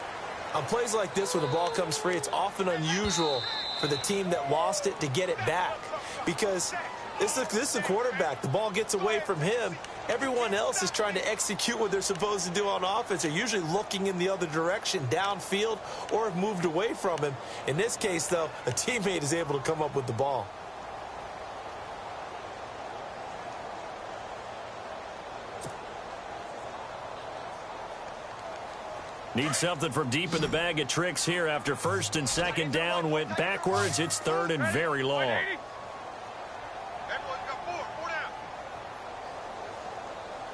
On plays like this, when the ball comes free, it's often unusual for the team that lost it to get it back. Because this is the quarterback. The ball gets away from him. Everyone else is trying to execute what they're supposed to do on offense. They're usually looking in the other direction, downfield, or have moved away from him. In this case, though, a teammate is able to come up with the ball. Need something from deep in the bag of tricks here after 1st and 2nd down went backwards. It's 3rd and very long. Everyone's got 4 down.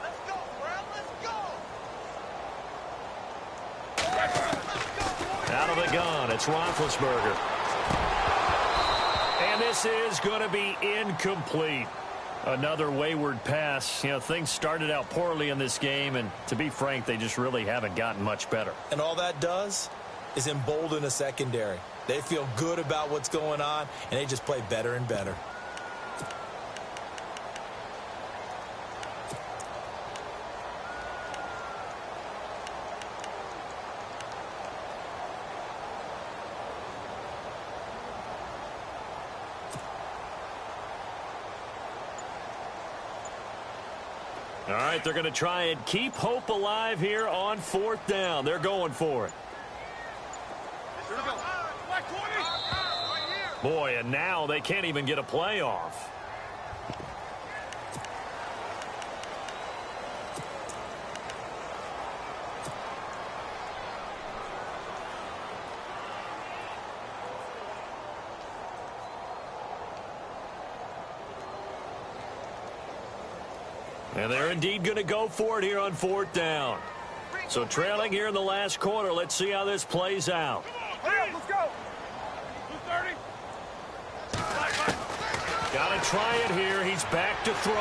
Let's go, Brown, let's go. Out of the gun, it's Roethlisberger. And this is going to be incomplete. Another wayward pass. You know, things started out poorly in this game, and to be frank, they just really haven't gotten much better. And all that does is embolden a secondary. They feel good about what's going on, and they just play better and better. All right, they're going to try and keep hope alive here on 4th down. They're going for it. Boy, and now they can't even get a play off. And they're indeed going to go for it here on 4th down. So trailing here in the last quarter. Let's see how this plays out. Let's go. 230. Got to try it here. He's back to throw.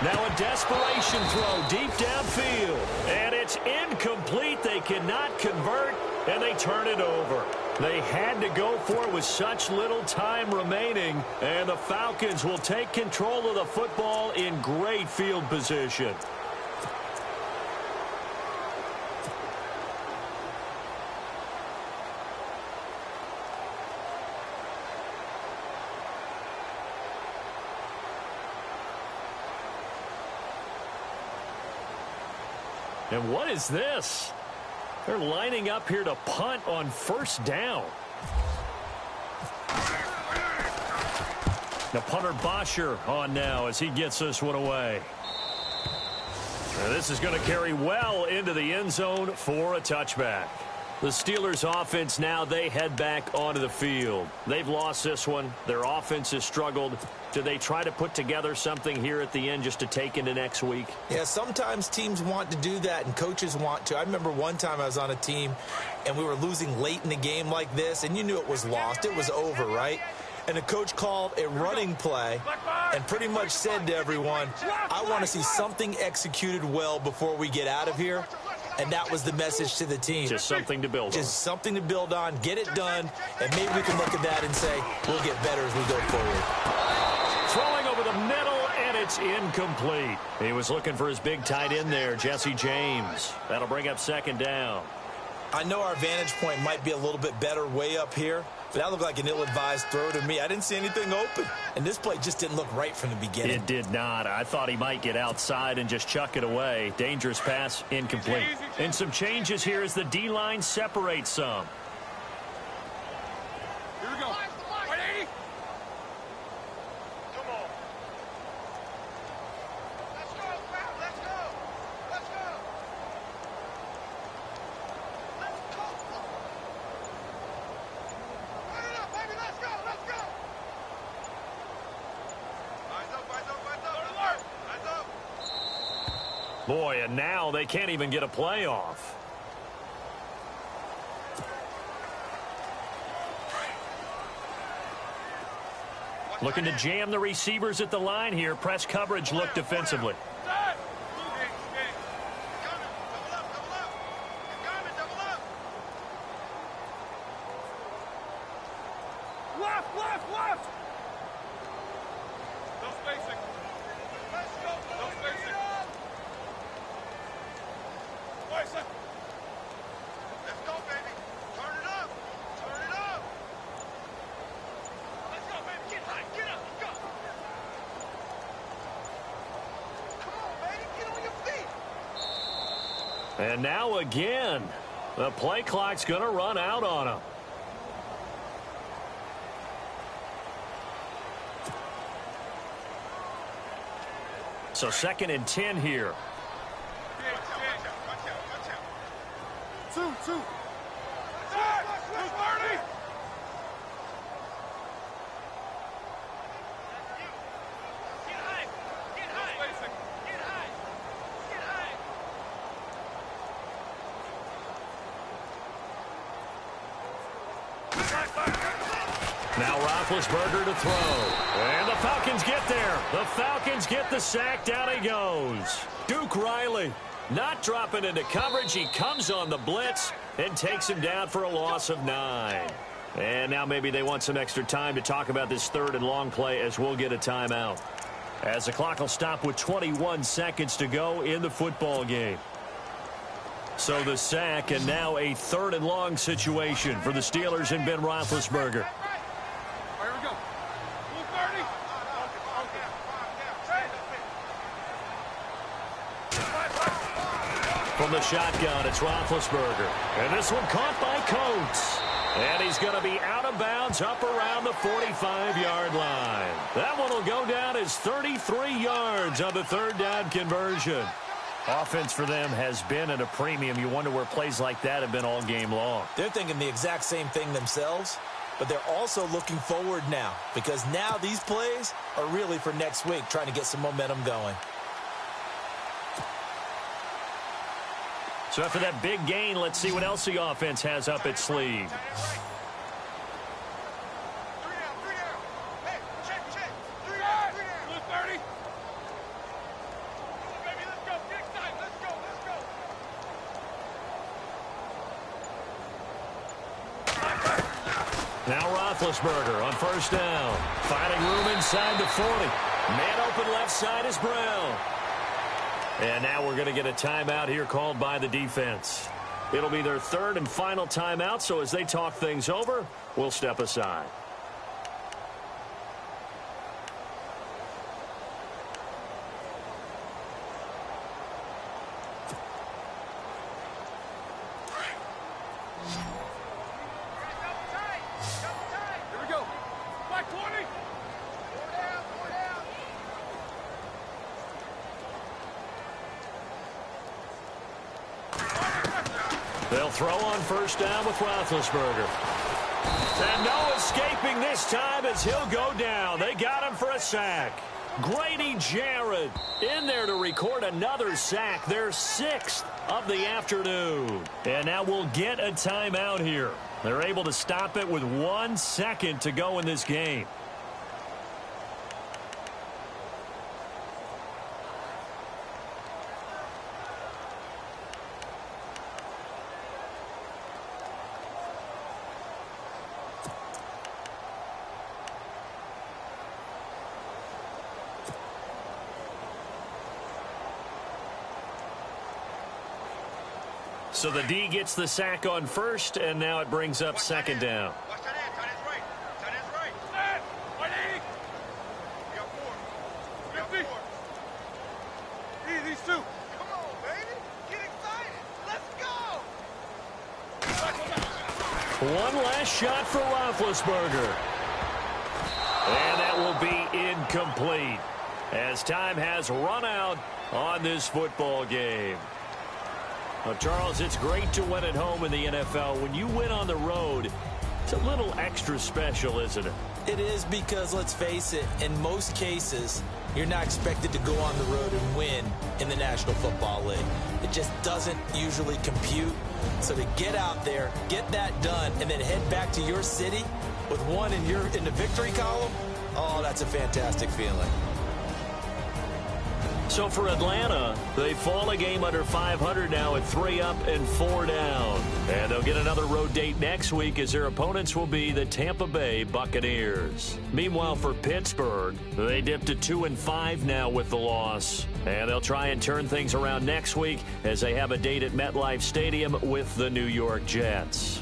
Now a desperation throw deep downfield. And it's incomplete. They cannot convert, and they turn it over. They had to go for it with such little time remaining, and the Falcons will take control of the football in great field position. And what is this? They're lining up here to punt on first down. Now punter Bosher on now as he gets this one away. And this is going to carry well into the end zone for a touchback. The Steelers offense now, they head back onto the field. They've lost this one. Their offense has struggled. Do they try to put together something here at the end just to take into next week? Yeah, sometimes teams want to do that and coaches want to. I remember one time I was on a team and we were losing late in the game like this, and you knew it was lost. It was over, right? And the coach called a running play and pretty much said to everyone, I want to see something executed well before we get out of here. And that was the message to the team. Just something to build on. Just something to build on, get it done, and maybe we can look at that and say, we'll get better as we go forward. Throwing over the middle, and it's incomplete. He was looking for his big tight end there, Jesse James. That'll bring up second down. I know our vantage point might be a little bit better way up here, but that looked like an ill-advised throw to me. I didn't see anything open, and this play just didn't look right from the beginning. It did not. I thought he might get outside and just chuck it away. Dangerous pass, incomplete. And some changes here as the D-line separates some. Here we go. 180. Come on. Let's go, Brown. Let's go. Let's go. Let's go. Run it up, baby. Let's go. Let's go. Eyes up, eyes up, eyes up. Alert. Eyes up. Boy, and now they can't even get a play off. Looking to jam the receivers at the line here. Press coverage look defensively. Left, left, left. No spacing. Let's go. No spacing. Let's go, baby. Turn it up. Turn it up. Let's go, baby. Get high. Get up. Let's go. Come on, baby. Get on your feet. And now again, the play clock's going to run out on him. So 2nd and 10 here. Two. 230. Get high. Get high. Get high. Get high. Now Roethlisberger to throw. And the Falcons get there. The Falcons get the sack. Down he goes. Duke Riley not dropping into coverage. He comes on the blitz and takes him down for a loss of 9. And now maybe they want some extra time to talk about this 3rd and long play as we'll get a timeout. As the clock will stop with 21 seconds to go in the football game. So the sack and now a 3rd and long situation for the Steelers and Ben Roethlisberger. Here we go. 230. From the shotgun, it's Roethlisberger. And this one caught by Coates. And he's going to be out of bounds up around the 45-yard line. That one will go down as 33 yards on the 3rd down conversion. Offense for them has been at a premium. You wonder where plays like that have been all game long. They're thinking the exact same thing themselves, but they're also looking forward now because now these plays are really for next week, trying to get some momentum going. So after that big gain, let's see what else the offense has up its sleeve. Hey, check. 230. Baby, let's go. Get excited. Let's go. Now Roethlisberger on first down. Finding room inside the 40. Man open left side is Brown. And now we're going to get a timeout here called by the defense. It'll be their 3rd and final timeout, so as they talk things over, we'll step aside. They'll throw on first down with Roethlisberger. And no escaping this time as he'll go down. They got him for a sack. Grady Jarrett in there to record another sack, their 6th of the afternoon. And now we'll get a timeout here. They're able to stop it with 1 second to go in this game. So the D gets the sack on first, and now it brings up second down. Watch that end. Tight end's right. Tight end's right. Stand. Right in. We got 4. We got 4. These 2. Come on, baby. Get excited. Let's go. One last shot for Roethlisberger. And that will be incomplete as time has run out on this football game. Well, Charles, it's great to win at home in the NFL. When you win on the road, it's a little extra special, isn't it? It is because, let's face it, in most cases, you're not expected to go on the road and win in the National Football League. It just doesn't usually compute. So to get out there, get that done, and then head back to your city with one in the victory column, oh, that's a fantastic feeling. So for Atlanta, they fall a game under 500 now at 3 up and 4 down. And they'll get another road date next week as their opponents will be the Tampa Bay Buccaneers. Meanwhile, for Pittsburgh, they dipped to 2-5 now with the loss. And they'll try and turn things around next week as they have a date at MetLife Stadium with the New York Jets.